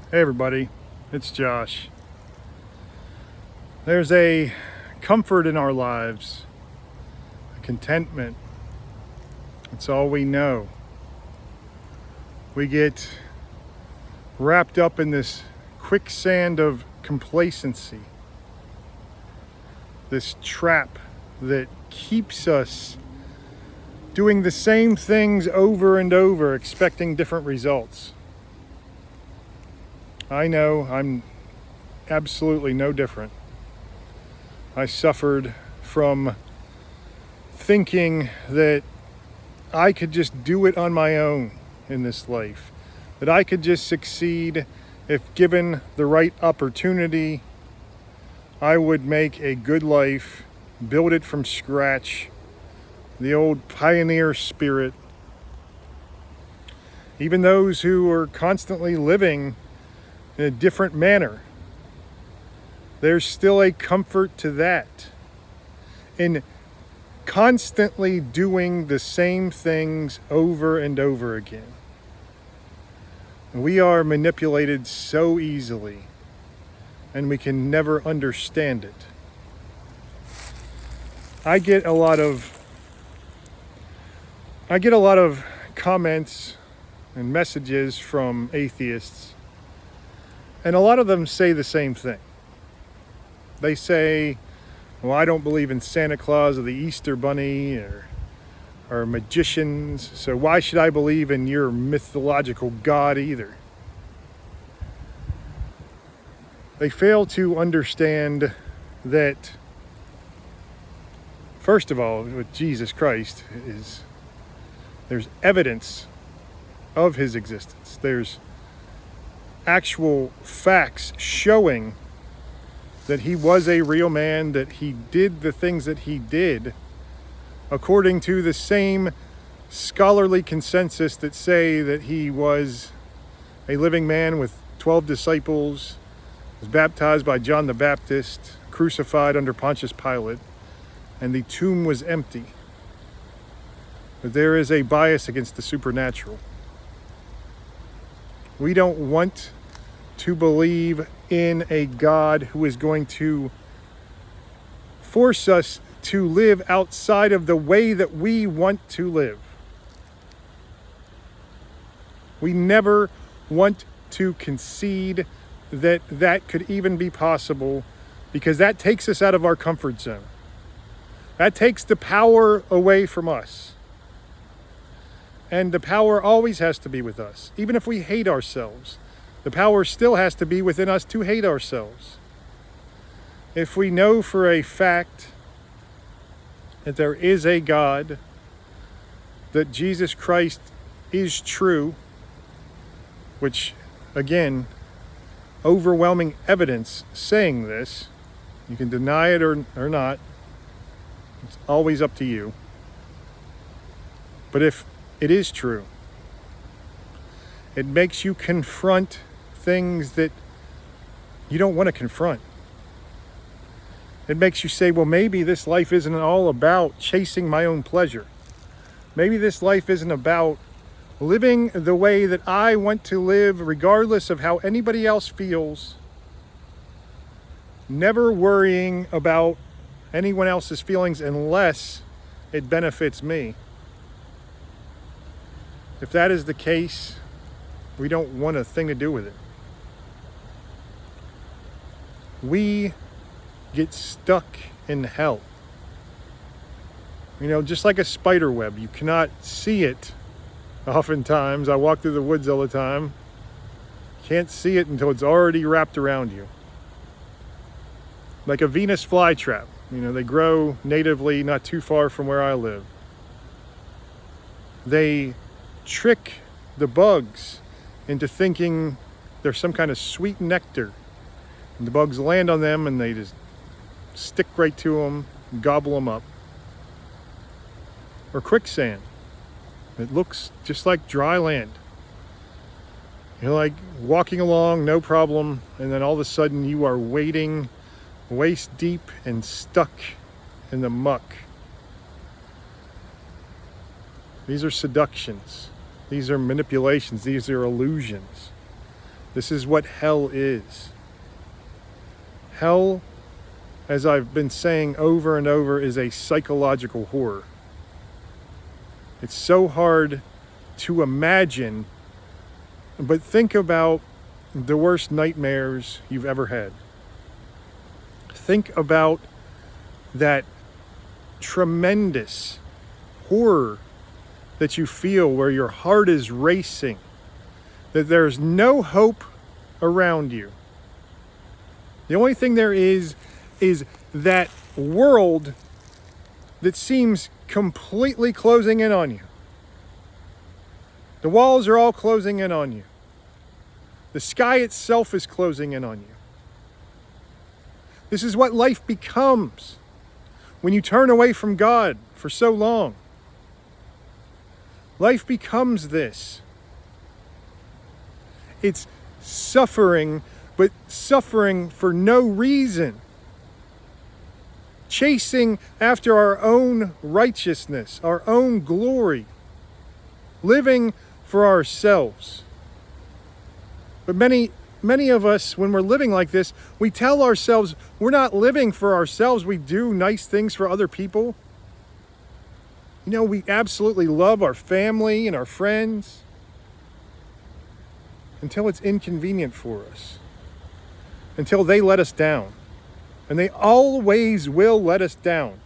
Hey everybody, it's Josh. There's a comfort in our lives, a contentment. It's all we know. We get wrapped up in this quicksand of complacency, this trap that keeps us doing the same things over and over, expecting different results. I know I'm absolutely no different. I suffered from thinking that I could just do it on my own in this life, that I could just succeed if given the right opportunity. I would make a good life, build it from scratch, the old pioneer spirit. Even those who are constantly living in a different manner, there's still a comfort to that. In constantly doing the same things over and over again. We are manipulated so easily, and we can never understand it. I get a lot of comments and messages from atheists, and a lot of them say the same thing. They say, well, I don't believe in Santa Claus or the Easter Bunny or magicians, so why should I believe in your mythological God either? They fail to understand that, first of all, with Jesus Christ, there's evidence of his existence. There's actual facts showing that he was a real man, that he did the things that he did according to the same scholarly consensus that say that he was a living man with 12 disciples, was baptized by John the Baptist, crucified under Pontius Pilate, and the tomb was empty. But there is a bias against the supernatural. We don't want to believe in a God who is going to force us to live outside of the way that we want to live. We never want to concede that that could even be possible, because that takes us out of our comfort zone. That takes the power away from us. And the power always has to be with us. Even if we hate ourselves, the power still has to be within us to hate ourselves. If we know for a fact that there is a God, that Jesus Christ is true, which, again, overwhelming evidence saying this, you can deny it or not, it's always up to you. But if it is true, it makes you confront things that you don't want to confront. It makes you say, well, maybe this life isn't all about chasing my own pleasure. Maybe this life isn't about living the way that I want to live, regardless of how anybody else feels. Never worrying about anyone else's feelings unless it benefits me. If that is the case, we don't want a thing to do with it. We get stuck in hell. Just like a spider web, you cannot see it oftentimes. I walk through the woods all the time. Can't see it until it's already wrapped around you. Like a Venus flytrap. They grow natively not too far from where I live. They trick the bugs into thinking there's some kind of sweet nectar. And the bugs land on them and they just stick right to them, gobble them up. Or quicksand. It looks just like dry land. You're like walking along, no problem, and then all of a sudden you are wading waist deep and stuck in the muck. These are seductions. These are manipulations. These are illusions. This is what hell is. Hell, as I've been saying over and over, is a psychological horror. It's so hard to imagine, but think about the worst nightmares you've ever had. Think about that tremendous horror that you feel where your heart is racing, that there's no hope around you. The only thing there is that world that seems completely closing in on you. The walls are all closing in on you. The sky itself is closing in on you. This is what life becomes when you turn away from God for so long. Life becomes this. It's suffering, but suffering for no reason. Chasing after our own righteousness, our own glory. Living for ourselves. But many of us, when we're living like this, we tell ourselves we're not living for ourselves. We do nice things for other people. You know, we absolutely love our family and our friends until it's inconvenient for us, until they let us down. And they always will let us down.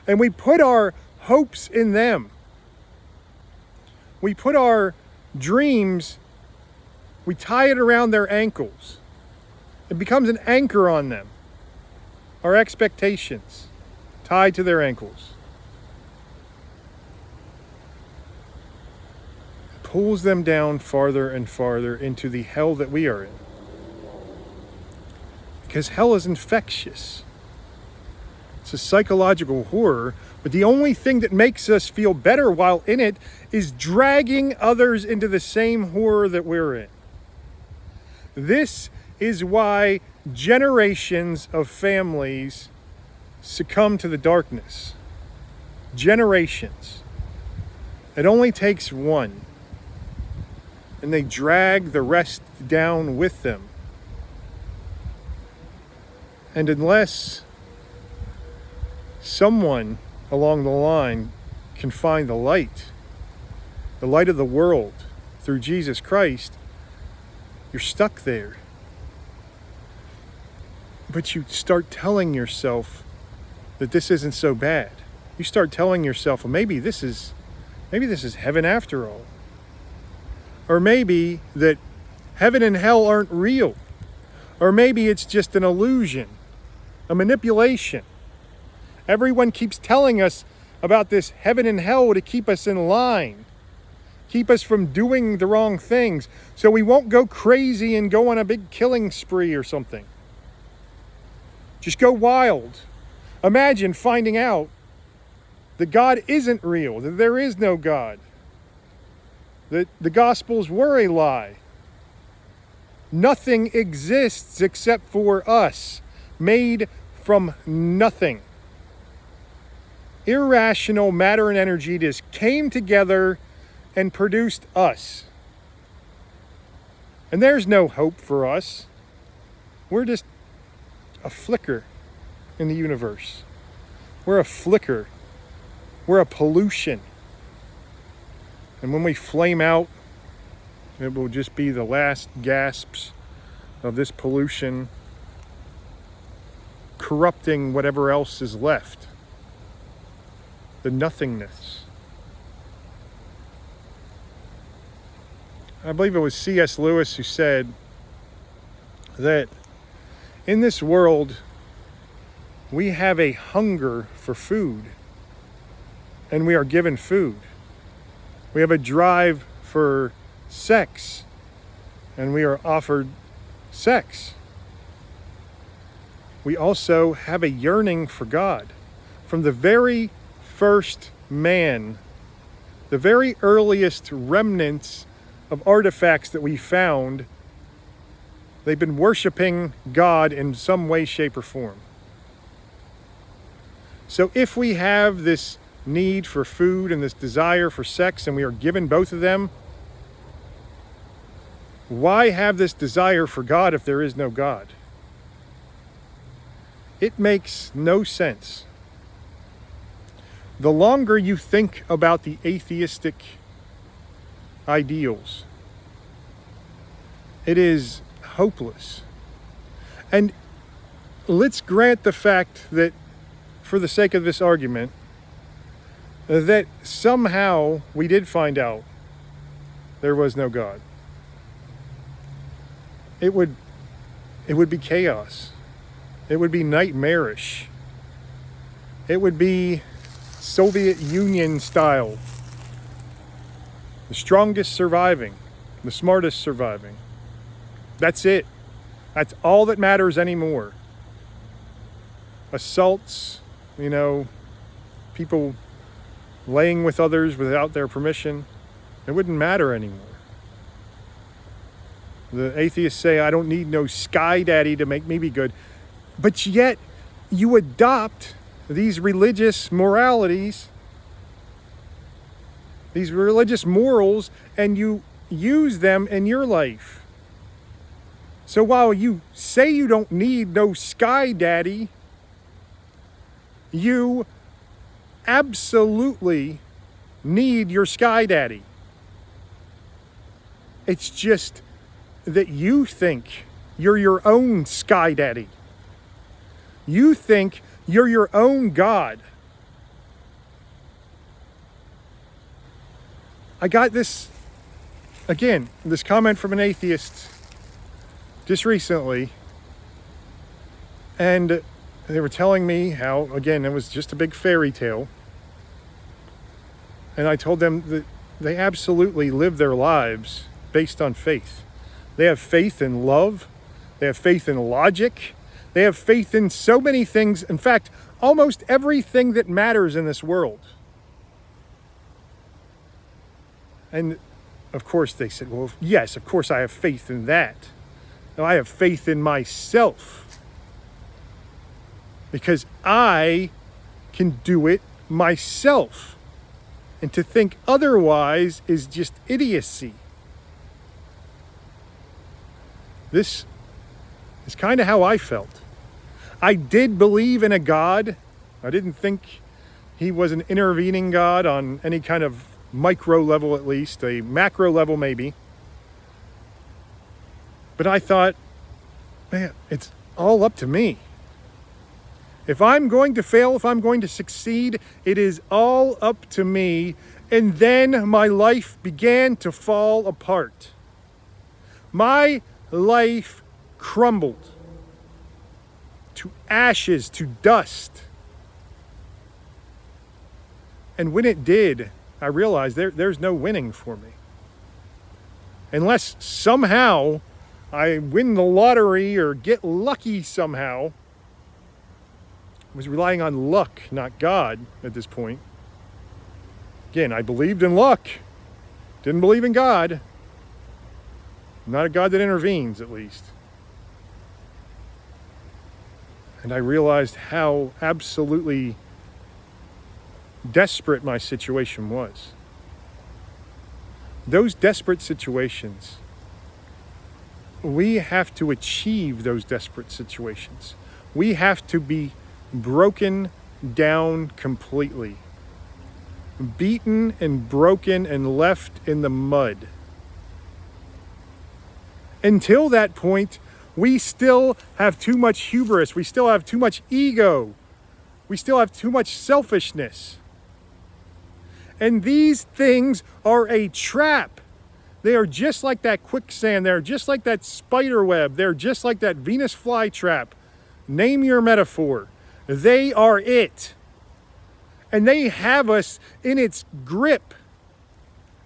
And we put our hopes in them. We put our dreams, we tie it around their ankles. It becomes an anchor on them. Our expectations tied to their ankles. It pulls them down farther and farther into the hell that we are in. Because hell is infectious. It's a psychological horror, but the only thing that makes us feel better while in it is dragging others into the same horror that we're in. This is why generations of families succumb to the darkness. Generations. It only takes one, and they drag the rest down with them. And unless someone along the line can find the light of the world through Jesus Christ, you're stuck there. But you start telling yourself that this isn't so bad. You start telling yourself, well, maybe this is heaven after all. Or maybe that heaven and hell aren't real. Or maybe it's just an illusion. A manipulation. Everyone keeps telling us about this heaven and hell to keep us in line, keep us from doing the wrong things, so we won't go crazy and go on a big killing spree or something. Just go wild. Imagine finding out that God isn't real, that there is no God, that the Gospels were a lie. Nothing exists except for us. Made from nothing. Irrational matter and energy just came together and produced us. And there's no hope for us. We're just a flicker in the universe. We're a flicker. We're a pollution. And when we flame out, it will just be the last gasps of this pollution corrupting whatever else is left. The nothingness. I believe it was C.S. Lewis who said that in this world we have a hunger for food, and we are given food. We have a drive for sex, and we are offered sex. We also have a yearning for God. From the very first man, the very earliest remnants of artifacts that we found, they've been worshiping God in some way, shape, or form. So if we have this need for food and this desire for sex, and we are given both of them, Why have this desire for God if there is no God? It makes no sense. The longer you think about the atheistic ideals, it is hopeless. And let's grant the fact that, for the sake of this argument, that somehow we did find out there was no God. It would be chaos. It would be nightmarish. It would be Soviet Union style. The strongest surviving, the smartest surviving. That's it. That's all that matters anymore. Assaults, people laying with others without their permission, it wouldn't matter anymore. The atheists say, I don't need no sky daddy to make me be good. But yet, you adopt these religious moralities, these religious morals, and you use them in your life. So while you say you don't need no sky daddy, you absolutely need your sky daddy. It's just that you think you're your own sky daddy. You think you're your own God. I got this comment from an atheist just recently, and they were telling me how, again, it was just a big fairy tale. And I told them that they absolutely live their lives based on faith. They have faith in love. They have faith in logic. They have faith in so many things. In fact, almost everything that matters in this world. And of course they said, well, yes, of course I have faith in that. No, I have faith in myself. Because I can do it myself. And to think otherwise is just idiocy. This is kind of how I felt. I did believe in a God. I didn't think he was an intervening God on any kind of micro level, at least, a macro level maybe. But I thought, man, it's all up to me. If I'm going to fail, if I'm going to succeed, it is all up to me. And then my life began to fall apart. My life crumbled to ashes, to dust. And when it did, I realized there's no winning for me. Unless somehow I win the lottery or get lucky somehow. I was relying on luck, not God at this point. Again, I believed in luck. Didn't believe in God. Not a God that intervenes, at least. And I realized how absolutely desperate my situation was. Those desperate situations, we have to achieve those desperate situations. We have to be broken down completely. Beaten and broken and left in the mud. Until that point, we still have too much hubris. We still have too much ego. We still have too much selfishness. And these things are a trap. They are just like that quicksand. They're just like that spider web. They're just like that Venus flytrap. Name your metaphor. They are it. And they have us in its grip.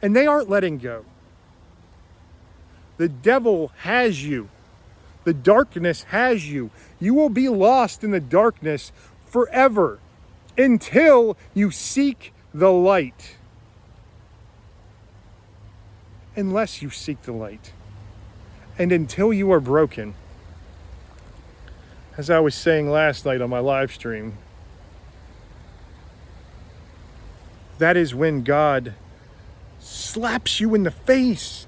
And they aren't letting go. The devil has you. The darkness has you. You will be lost in the darkness forever until you seek the light. Unless you seek the light. And until you are broken. As I was saying last night on my live stream, that is when God slaps you in the face,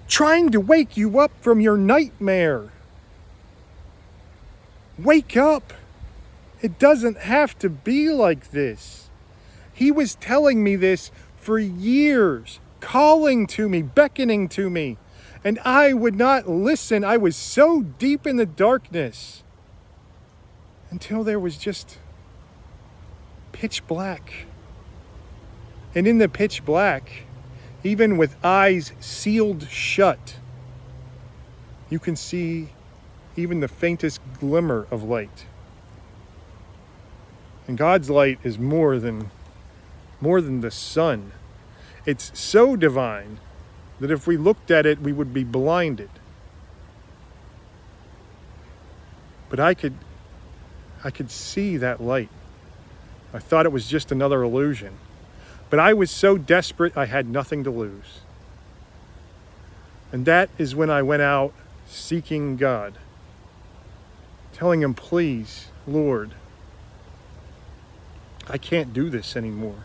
trying to wake you up from your nightmare. Wake up. It doesn't have to be like this. He was telling me this for years, calling to me, beckoning to me, and I would not listen. I was so deep in the darkness until there was just pitch black. And in the pitch black, even with eyes sealed shut, you can see even the faintest glimmer of light. And God's light is more than the sun. It's so divine that if we looked at it, we would be blinded. But I could see that light. I thought it was just another illusion. But I was so desperate, I had nothing to lose. And that is when I went out seeking God, telling him, please, Lord, I can't do this anymore.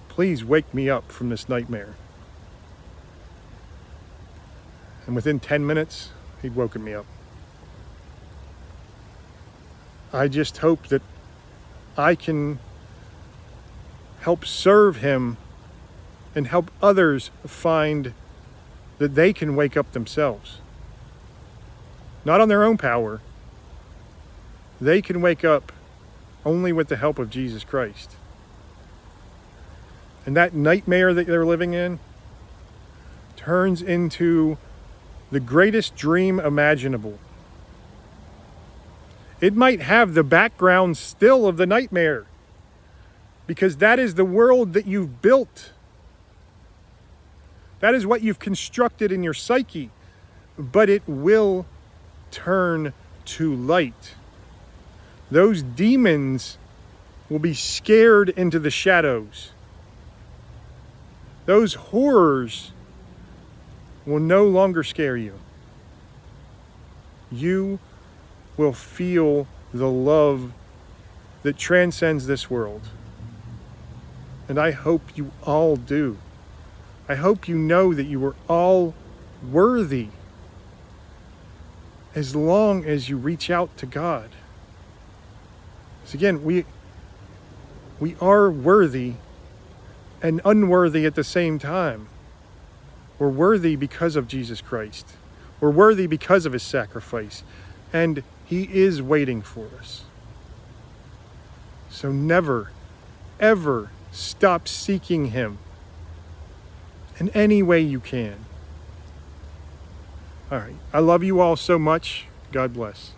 Please wake me up from this nightmare. And within 10 minutes, he'd woken me up. I just hope that I can help serve him and help others find that they can wake up themselves. Not on their own power. They can wake up only with the help of Jesus Christ. And that nightmare that they're living in turns into the greatest dream imaginable. It might have the background still of the nightmare, because that is the world that you've built. That is what you've constructed in your psyche. But it will turn to light. Those demons will be scared into the shadows. Those horrors will no longer scare you. You will feel the love that transcends this world. And I hope you all do. I hope you know that you are all worthy as long as you reach out to God. So again, we are worthy and unworthy at the same time. We're worthy because of Jesus Christ. We're worthy because of his sacrifice. And he is waiting for us. So never, ever stop seeking him in any way you can. All right. I love you all so much. God bless.